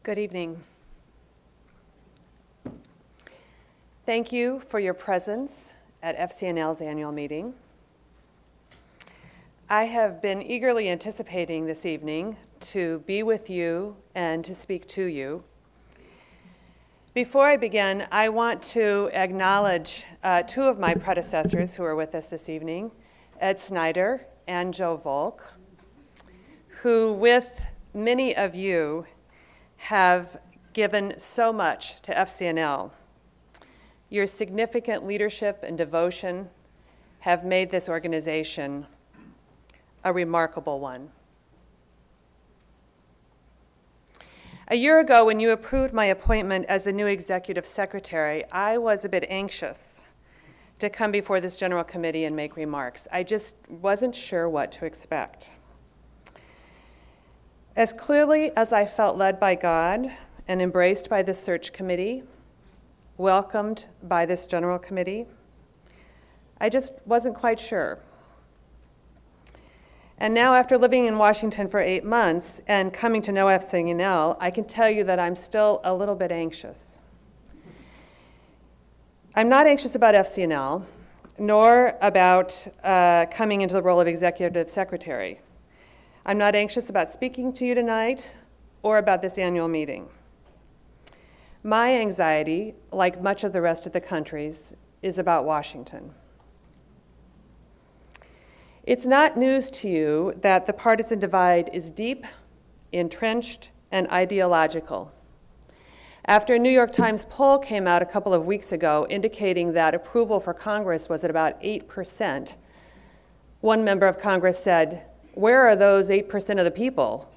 Good evening. Thank you for your presence at FCNL's annual meeting. I have been eagerly anticipating this evening to be with you and to speak to you. Before I begin, I want to acknowledge two of my predecessors who are with us this evening, Ed Snyder and Joe Volk, who with many of you have given so much to FCNL. Your significant leadership and devotion have made this organization a remarkable one. A year ago, when you approved my appointment as the new executive secretary, I was a bit anxious to come before this general committee and make remarks. I just wasn't sure what to expect. As clearly as I felt led by God and embraced by this search committee, welcomed by this general committee, I just wasn't quite sure. And now, after living in Washington for 8 months and coming to know FCNL, I can tell you that I'm still a little bit anxious. I'm not anxious about FCNL, nor about coming into the role of executive secretary. I'm not anxious about speaking to you tonight or about this annual meeting. My anxiety, like much of the rest of the country's, is about Washington. It's not news to you that the partisan divide is deep, entrenched, and ideological. After a New York Times poll came out a couple of weeks ago indicating that approval for Congress was at about 8%, one member of Congress said, "Where are those 8% of the people?"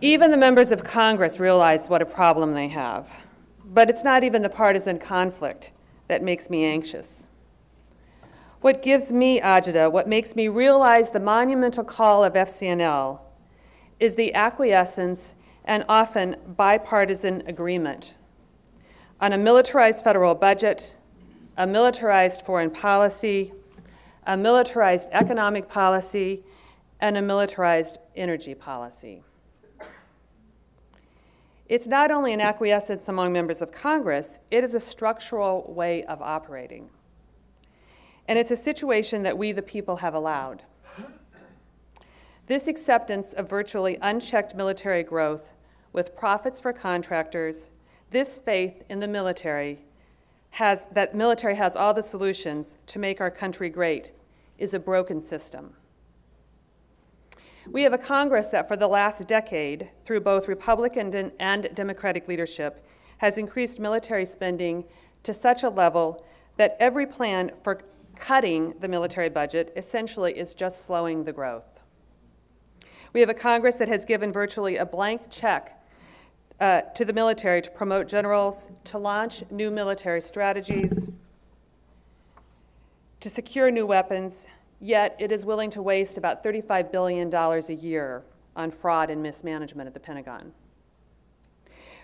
Even the members of Congress realize what a problem they have. But it's not even the partisan conflict that makes me anxious. What gives me agita, what makes me realize the monumental call of FCNL, is the acquiescence and often bipartisan agreement on a militarized federal budget, a militarized foreign policy, a militarized economic policy, and a militarized energy policy. It's not only an acquiescence among members of Congress, it is a structural way of operating. And it's a situation that we, the people, have allowed. This acceptance of virtually unchecked military growth with profits for contractors, this faith in the military that military has all the solutions to make our country great, is a broken system. We have a Congress that for the last decade, through both Republican and Democratic leadership, has increased military spending to such a level that every plan for cutting the military budget essentially is just slowing the growth. We have a Congress that has given virtually a blank check to the military to promote generals, to launch new military strategies, to secure new weapons, yet it is willing to waste about $35 billion a year on fraud and mismanagement at the Pentagon.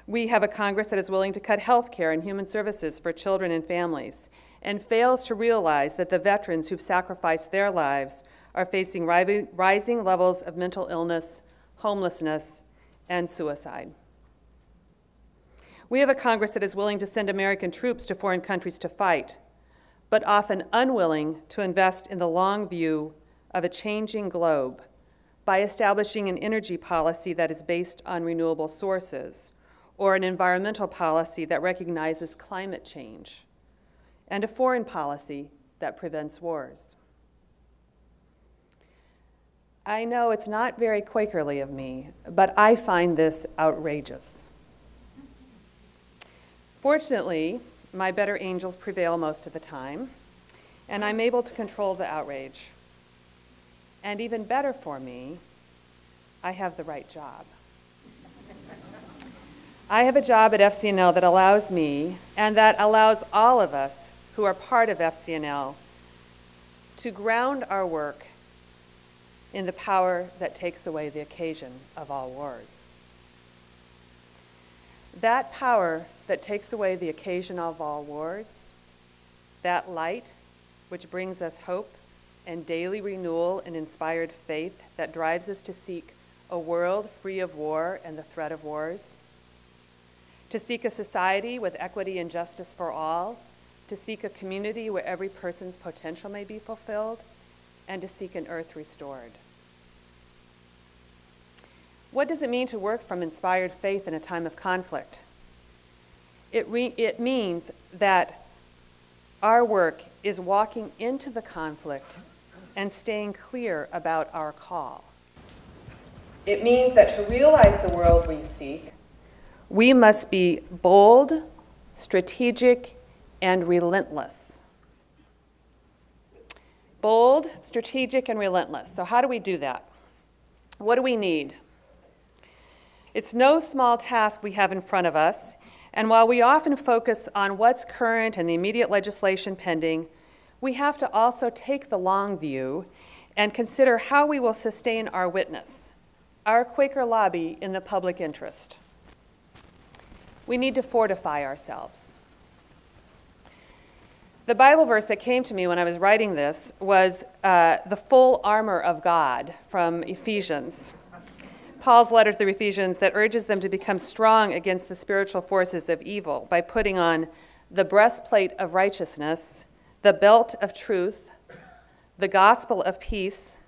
We have a Congress that is willing to cut health care and human services for children and families and fails to realize that the veterans who've sacrificed their lives are facing rising levels of mental illness, homelessness, and suicide. We have a Congress that is willing to send American troops to foreign countries to fight, but often unwilling to invest in the long view of a changing globe by establishing an energy policy that is based on renewable sources, or an environmental policy that recognizes climate change, and a foreign policy that prevents wars. I know it's not very Quakerly of me, but I find this outrageous. Fortunately, my better angels prevail most of the time, and I'm able to control the outrage. And even better for me, I have the right job. I have a job at FCNL that allows me, and that allows all of us who are part of FCNL, to ground our work in the power that takes away the occasion of all wars. That power that takes away the occasion of all wars, that light which brings us hope and daily renewal and inspired faith that drives us to seek a world free of war and the threat of wars, to seek a society with equity and justice for all, to seek a community where every person's potential may be fulfilled, and to seek an earth restored. What does it mean to work from inspired faith in a time of conflict? It means that our work is walking into the conflict and staying clear about our call. It means that to realize the world we seek, we must be bold, strategic, and relentless. Bold, strategic, and relentless. So how do we do that? What do we need? It's no small task we have in front of us, and while we often focus on what's current and the immediate legislation pending, we have to also take the long view and consider how we will sustain our witness, our Quaker lobby in the public interest. We need to fortify ourselves. The Bible verse that came to me when I was writing this was the full armor of God from Ephesians. Paul's letter to the Ephesians that urges them to become strong against the spiritual forces of evil by putting on the breastplate of righteousness, the belt of truth, the gospel of peace,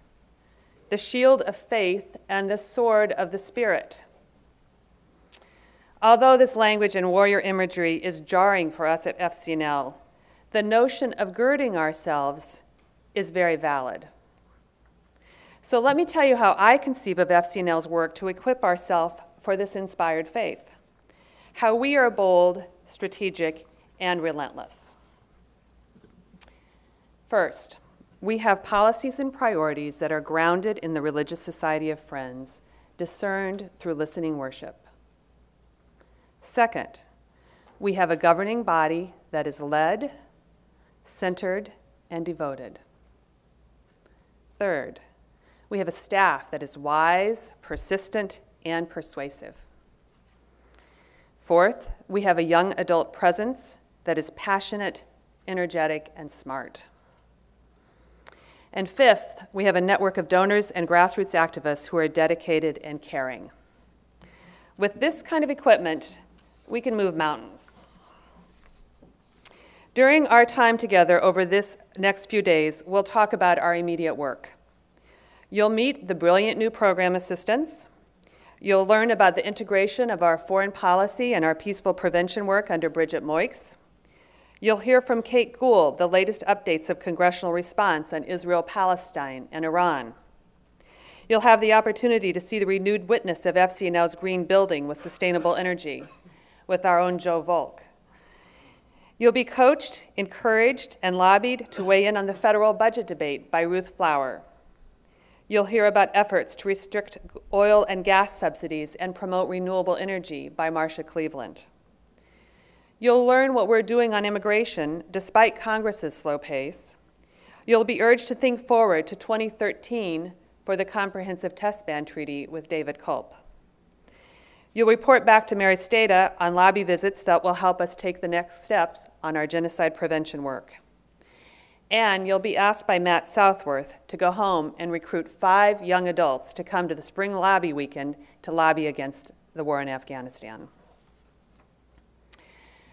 the shield of faith, and the sword of the Spirit. Although this language and warrior imagery is jarring for us at FCNL, the notion of girding ourselves is very valid. So let me tell you how I conceive of FCNL's work to equip ourselves for this inspired faith, how we are bold, strategic, and relentless. First, we have policies and priorities that are grounded in the religious society of friends, discerned through listening worship. Second, we have a governing body that is led, centered, and devoted. Third, we have a staff that is wise, persistent, and persuasive. Fourth, we have a young adult presence that is passionate, energetic, and smart. And fifth, we have a network of donors and grassroots activists who are dedicated and caring. With this kind of equipment, we can move mountains. During our time together over this next few days, we'll talk about our immediate work. You'll meet the brilliant new program assistants. You'll learn about the integration of our foreign policy and our peaceful prevention work under Bridget Moix. You'll hear from Kate Gould the latest updates of congressional response on Israel, Palestine, and Iran. You'll have the opportunity to see the renewed witness of FCNL's green building with sustainable energy with our own Joe Volk. You'll be coached, encouraged, and lobbied to weigh in on the federal budget debate by Ruth Flower. You'll hear about efforts to restrict oil and gas subsidies and promote renewable energy by Marcia Cleveland. You'll learn what we're doing on immigration despite Congress's slow pace. You'll be urged to think forward to 2013 for the Comprehensive Test Ban Treaty with David Culp. You'll report back to Mary Stata on lobby visits that will help us take the next steps on our genocide prevention work. And you'll be asked by Matt Southworth to go home and recruit 5 young adults to come to the spring lobby weekend to lobby against the war in Afghanistan.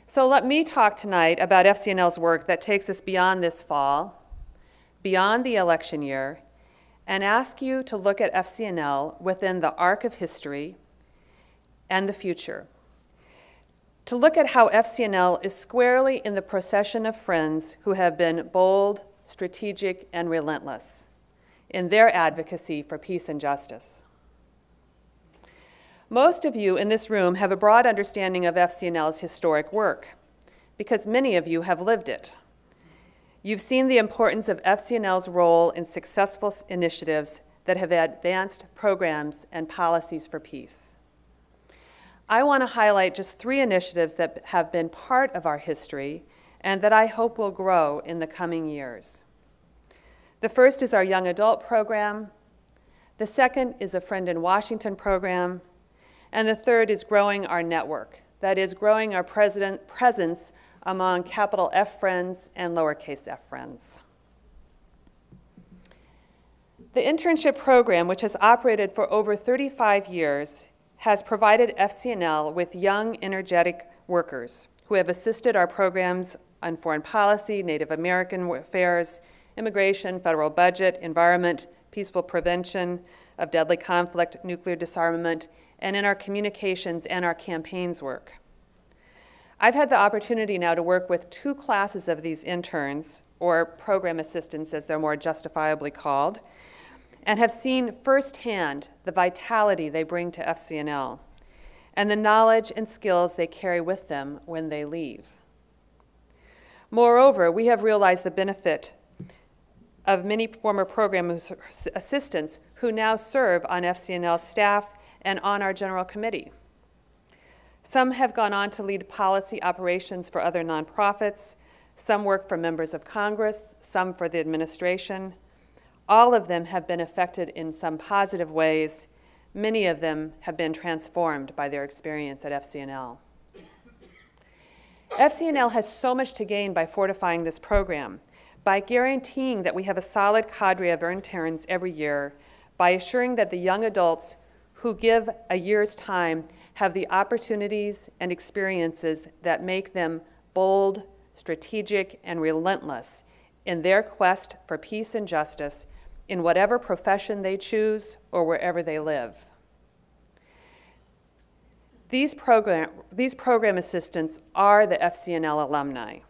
So let me talk tonight about FCNL's work that takes us beyond this fall, beyond the election year, and ask you to look at FCNL within the arc of history and the future. To look at how FCNL is squarely in the procession of friends who have been bold, strategic, and relentless in their advocacy for peace and justice. Most of you in this room have a broad understanding of FCNL's historic work because many of you have lived it. You've seen the importance of FCNL's role in successful initiatives that have advanced programs and policies for peace. I want to highlight just 3 initiatives that have been part of our history and that I hope will grow in the coming years. The first is our young adult program. The second is a Friend in Washington program. And the third is growing our network, that is, growing our presence among capital F friends and lowercase f friends. The internship program, which has operated for over 35 years, has provided FCNL with young, energetic workers who have assisted our programs on foreign policy, Native American affairs, immigration, federal budget, environment, peaceful prevention of deadly conflict, nuclear disarmament, and in our communications and our campaigns work. I've had the opportunity now to work with 2 classes of these interns, or program assistants as they're more justifiably called, and have seen firsthand the vitality they bring to FCNL and the knowledge and skills they carry with them when they leave. Moreover, we have realized the benefit of many former program assistants who now serve on FCNL staff and on our general committee. Some have gone on to lead policy operations for other nonprofits. Some work for members of Congress, some for the administration. All of them have been affected in some positive ways. Many of them have been transformed by their experience at FCNL. FCNL has so much to gain by fortifying this program, by guaranteeing that we have a solid cadre of interns every year, by assuring that the young adults who give a year's time have the opportunities and experiences that make them bold, strategic, and relentless in their quest for peace and justice in whatever profession they choose or wherever they live. These program assistants are the FCNL alumni.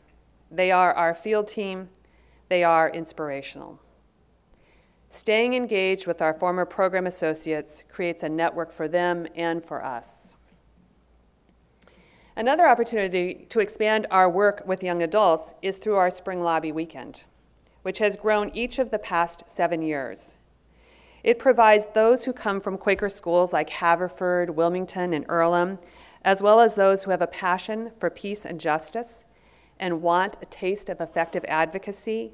They are our field team. They are inspirational. Staying engaged with our former program associates creates a network for them and for us. Another opportunity to expand our work with young adults is through our Spring Lobby Weekend, which has grown each of the past 7 years. It provides those who come from Quaker schools like Haverford, Wilmington, and Earlham, as well as those who have a passion for peace and justice and want a taste of effective advocacy,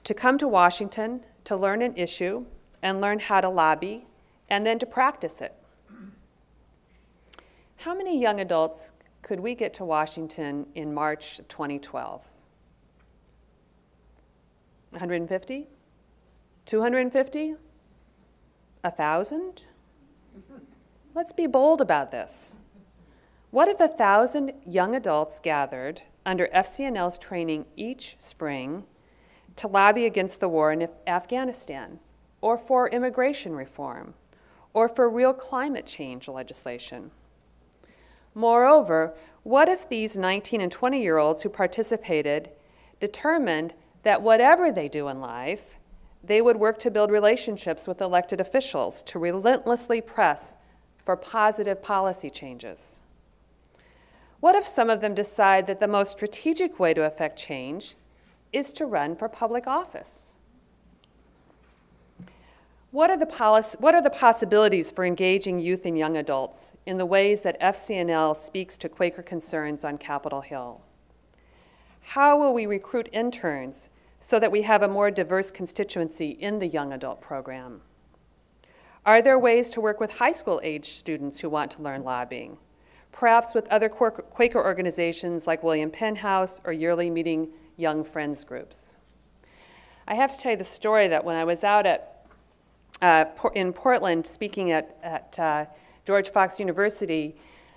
to come to Washington to learn an issue and learn how to lobby, and then to practice it. How many young adults could we get to Washington in March 2012? 150? 250? 1,000? Let's be bold about this. What if 1,000 young adults gathered under FCNL's training each spring to lobby against the war in Afghanistan, or for immigration reform, or for real climate change legislation? Moreover, what if these 19 and 20-year-olds who participated determined that whatever they do in life, they would work to build relationships with elected officials to relentlessly press for positive policy changes? What if some of them decide that the most strategic way to affect change is to run for public office? What are the possibilities for engaging youth and young adults in the ways that FCNL speaks to Quaker concerns on Capitol Hill? How will we recruit interns so that we have a more diverse constituency in the young adult program? Are there ways to work with high school age students who want to learn lobbying, perhaps with other Quaker organizations like William Penn House or yearly meeting Young Friends groups? I have to tell you the story that when I was out in Portland speaking at George Fox University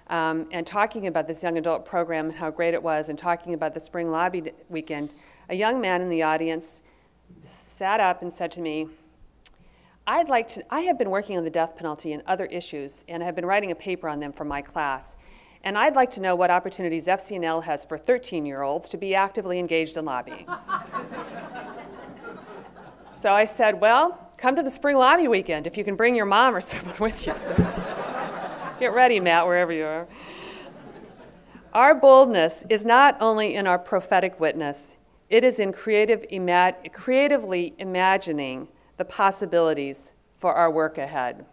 and talking about this young adult program and how great it was and talking about the Spring Lobby Weekend, a young man in the audience sat up and said to me, I have been working on the death penalty and other issues, and I have been writing a paper on them for my class, and I'd like to know what opportunities FCNL has for 13-year-olds to be actively engaged in lobbying. So I said, well, come to the Spring Lobby Weekend if you can bring your mom or someone with you. So get ready, Matt, wherever you are. Our boldness is not only in our prophetic witness, it is in creatively imagining the possibilities for our work ahead.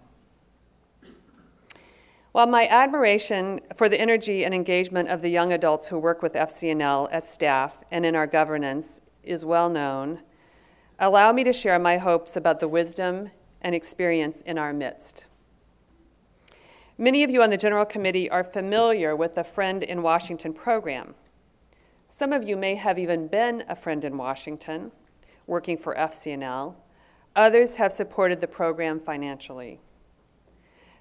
While my admiration for the energy and engagement of the young adults who work with FCNL as staff and in our governance is well known, allow me to share my hopes about the wisdom and experience in our midst. Many of you on the General Committee are familiar with the Friend in Washington program. Some of you may have even been a friend in Washington, working for FCNL, Others have supported the program financially.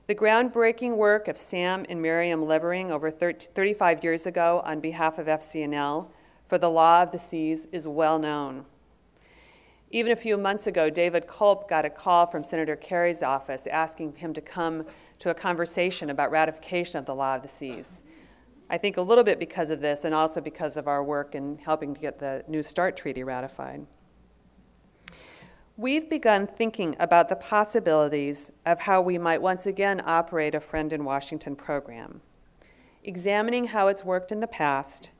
The groundbreaking work of Sam and Miriam Levering over 35 years ago on behalf of FCNL for the Law of the Seas is well known. Even a few months ago, David Culp got a call from Senator Kerry's office asking him to come to a conversation about ratification of the Law of the Seas. I think a little bit because of this and also because of our work in helping to get the New START Treaty ratified. We've begun thinking about the possibilities of how we might once again operate a Friend in Washington program, examining how it's worked in the past,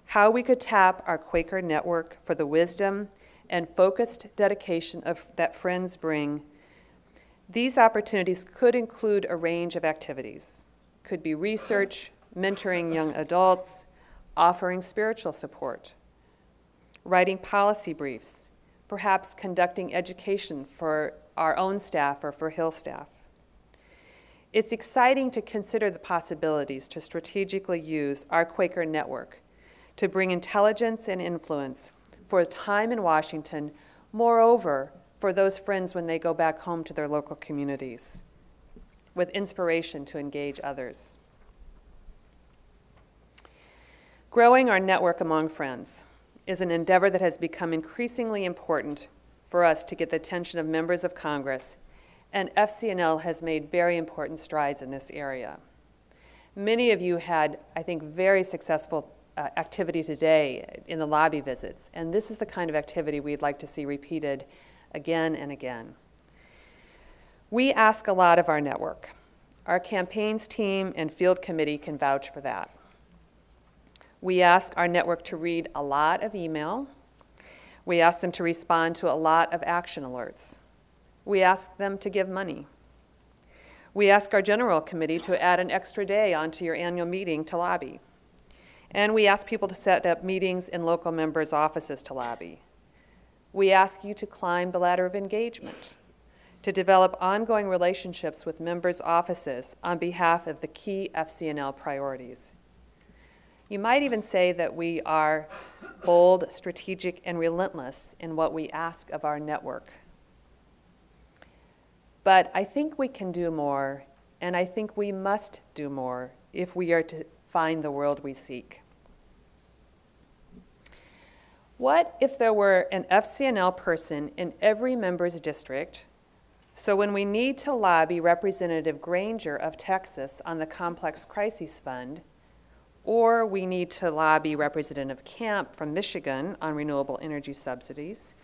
how we could tap our Quaker network for the wisdom and focused dedication that friends bring. These opportunities could include a range of activities. Could be research, mentoring young adults, offering spiritual support, writing policy briefs, perhaps conducting education for our own staff or for Hill staff. It's exciting to consider the possibilities to strategically use our Quaker network to bring intelligence and influence for time in Washington, moreover, for those friends when they go back home to their local communities, with inspiration to engage others. Growing our network among friends is an endeavor that has become increasingly important for us to get the attention of members of Congress, and FCNL has made very important strides in this area. Many of you had, I think, very successful activity today in the lobby visits, and this is the kind of activity we'd like to see repeated again and again. We ask a lot of our network. Our campaigns team and field committee can vouch for that. We ask our network to read a lot of email. We ask them to respond to a lot of action alerts. We ask them to give money. We ask our general committee to add an extra day onto your annual meeting to lobby. And we ask people to set up meetings in local members' offices to lobby. We ask you to climb the ladder of engagement, to develop ongoing relationships with members' offices on behalf of the key FCNL priorities. You might even say that we are bold, strategic, and relentless in what we ask of our network. But I think we can do more, and I think we must do more if we are to find the world we seek. What if there were an FCNL person in every member's district, so when we need to lobby Representative Granger of Texas on the Complex Crises Fund, or we need to lobby Representative Camp from Michigan on renewable energy subsidies,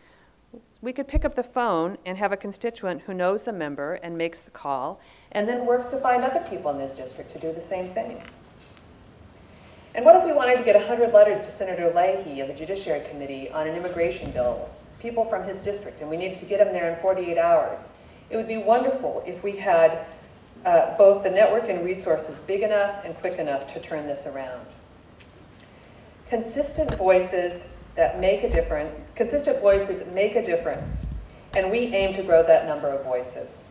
we could pick up the phone and have a constituent who knows the member and makes the call, and then works to find other people in this district to do the same thing. And what if we wanted to get 100 letters to Senator Leahy of the Judiciary Committee on an immigration bill, people from his district, and we needed to get them there in 48 hours? It would be wonderful if we had both the network and resources big enough and quick enough to turn this around. Consistent voices make a difference, and we aim to grow that number of voices.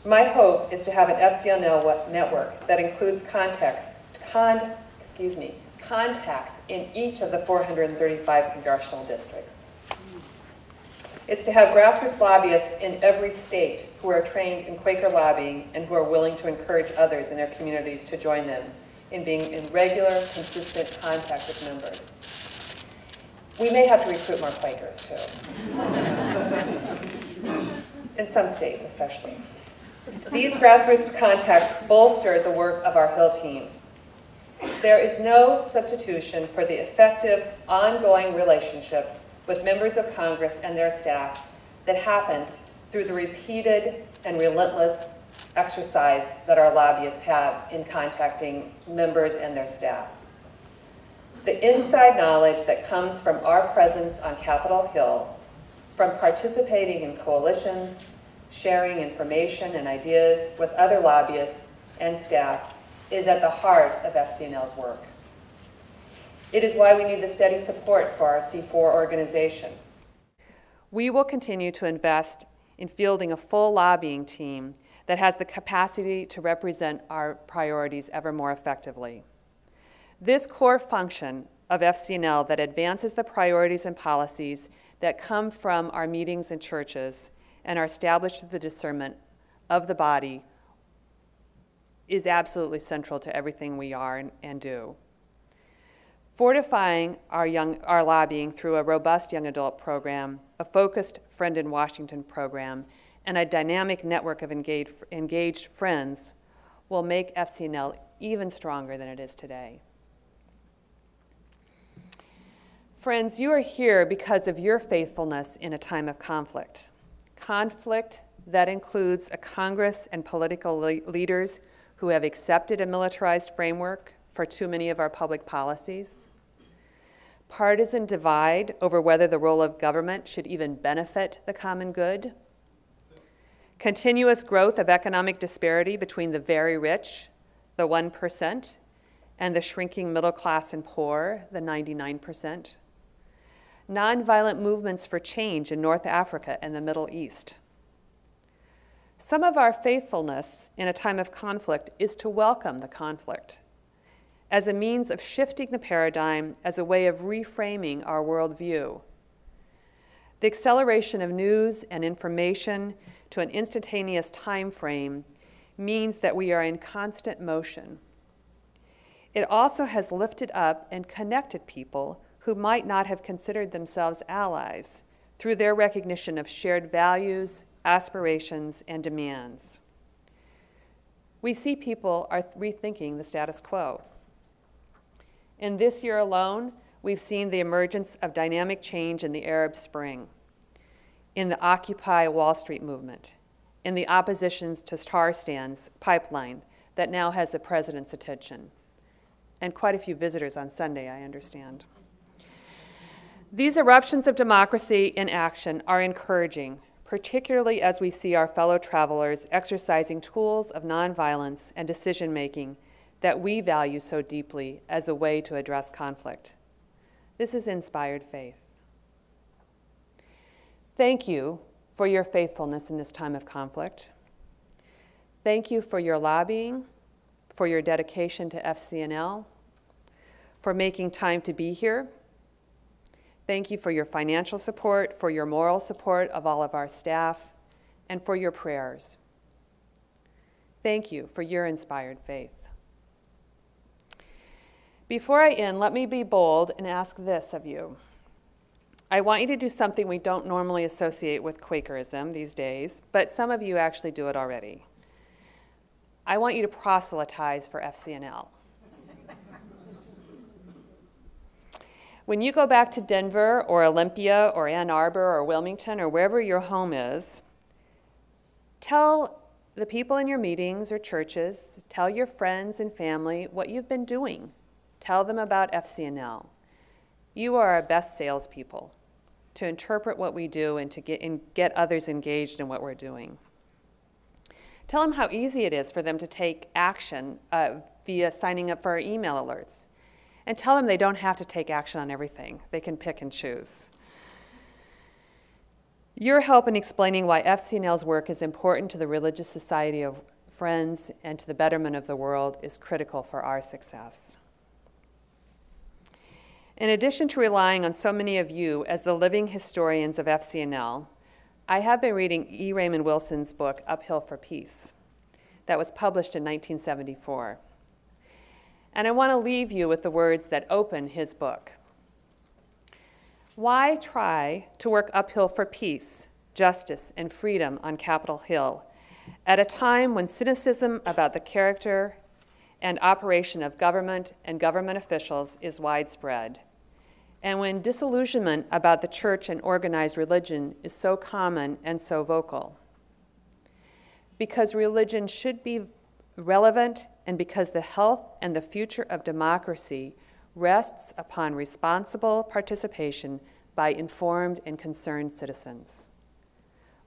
My hope is to have an FCNL network that includes contacts in each of the 435 congressional districts. It's to have grassroots lobbyists in every state who are trained in Quaker lobbying and who are willing to encourage others in their communities to join them in being in regular, consistent contact with members. We may have to recruit more Quakers, too. In some states, especially. These grassroots contacts bolster the work of our Hill team. There is no substitution for the effective, ongoing relationships with members of Congress and their staffs that happens through the repeated and relentless exercise that our lobbyists have in contacting members and their staff. The inside knowledge that comes from our presence on Capitol Hill, from participating in coalitions, sharing information and ideas with other lobbyists and staff, is at the heart of FCNL's work. It is why we need the steady support for our C4 organization. We will continue to invest in fielding a full lobbying team that has the capacity to represent our priorities ever more effectively. This core function of FCNL that advances the priorities and policies that come from our meetings and churches and are established through the discernment of the body is absolutely central to everything we are and do. Fortifying our lobbying through a robust young adult program, a focused Friend in Washington program, and a dynamic network of engaged friends will make FCNL even stronger than it is today. Friends, you are here because of your faithfulness in a time of conflict. Conflict that includes a Congress and political leaders who have accepted a militarized framework for too many of our public policies. Partisan divide over whether the role of government should even benefit the common good. Continuous growth of economic disparity between the very rich, the 1%, and the shrinking middle class and poor, the 99%. Nonviolent movements for change in North Africa and the Middle East. Some of our faithfulness in a time of conflict is to welcome the conflict as a means of shifting the paradigm, as a way of reframing our worldview. The acceleration of news and information to an instantaneous time frame means that we are in constant motion. It also has lifted up and connected people who might not have considered themselves allies through their recognition of shared values, aspirations, and demands. We see people are rethinking the status quo. In this year alone, we've seen the emergence of dynamic change in the Arab Spring, in the Occupy Wall Street movement, in the oppositions to tar sands pipeline that now has the president's attention, and quite a few visitors on Sunday, I understand. These eruptions of democracy in action are encouraging, particularly as we see our fellow travelers exercising tools of nonviolence and decision-making that we value so deeply as a way to address conflict. This is inspired faith. Thank you for your faithfulness in this time of conflict. Thank you for your lobbying, for your dedication to FCNL, for making time to be here. Thank you for your financial support, for your moral support of all of our staff, and for your prayers. Thank you for your inspired faith. Before I end, let me be bold and ask this of you. I want you to do something we don't normally associate with Quakerism these days, but some of you actually do it already. I want you to proselytize for FCNL. When you go back to Denver or Olympia or Ann Arbor or Wilmington or wherever your home is, tell the people in your meetings or churches, tell your friends and family what you've been doing. Tell them about FCNL. You are our best salespeople to interpret what we do and to get others engaged in what we're doing. Tell them how easy it is for them to take action via signing up for our email alerts. And tell them they don't have to take action on everything. They can pick and choose. Your help in explaining why FCNL's work is important to the religious society of Friends and to the betterment of the world is critical for our success. In addition to relying on so many of you as the living historians of FCNL, I have been reading E. Raymond Wilson's book, Uphill for Peace, that was published in 1974. And I want to leave you with the words that open his book. Why try to work uphill for peace, justice, and freedom on Capitol Hill at a time when cynicism about the character and operation of government and government officials is widespread, and when disillusionment about the church and organized religion is so common and so vocal? Because religion should be relevant, and because the health and the future of democracy rests upon responsible participation by informed and concerned citizens.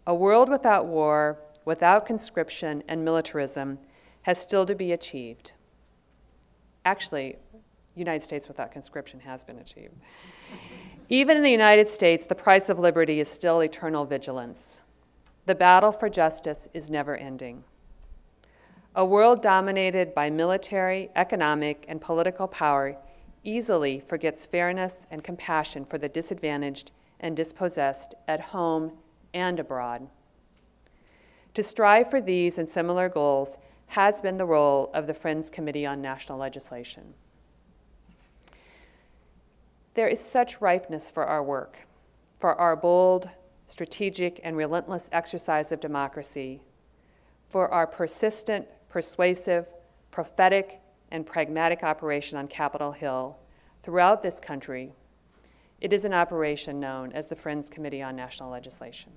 A world without war, without conscription and militarism has still to be achieved. Actually, United States without conscription has been achieved. Even in the United States, the price of liberty is still eternal vigilance. The battle for justice is never ending. A world dominated by military, economic, and political power easily forgets fairness and compassion for the disadvantaged and dispossessed at home and abroad. To strive for these and similar goals has been the role of the Friends Committee on National Legislation. There is such ripeness for our work, for our bold, strategic, and relentless exercise of democracy, for our persistent, persuasive, prophetic, and pragmatic operation on Capitol Hill throughout this country. It is an operation known as the Friends Committee on National Legislation.